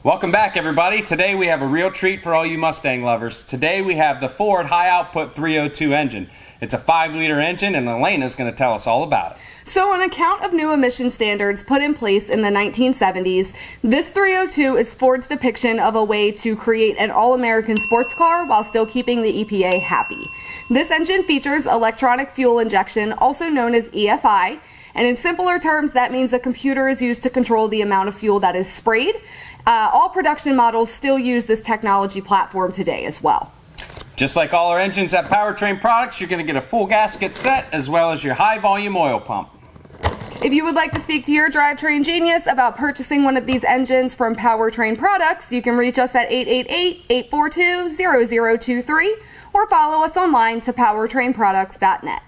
Welcome back, everybody. Today we have a real treat for all you Mustang lovers. Today we have the Ford High Output 302 engine. It's a 5-liter engine, and Elena's going to tell us all about it. So on account of new emission standards put in place in the 1970s, this 302 is Ford's depiction of a way to create an all-American sports car while still keeping the EPA happy. This engine features electronic fuel injection, also known as EFI, and in simpler terms, that means a computer is used to control the amount of fuel that is sprayed. All production models still use this technology platform today as well. Just like all our engines at Powertrain Products, you're going to get a full gasket set as well as your high volume oil pump. If you would like to speak to your drivetrain genius about purchasing one of these engines from Powertrain Products, you can reach us at 888-842-0023 or follow us online to powertrainproducts.net.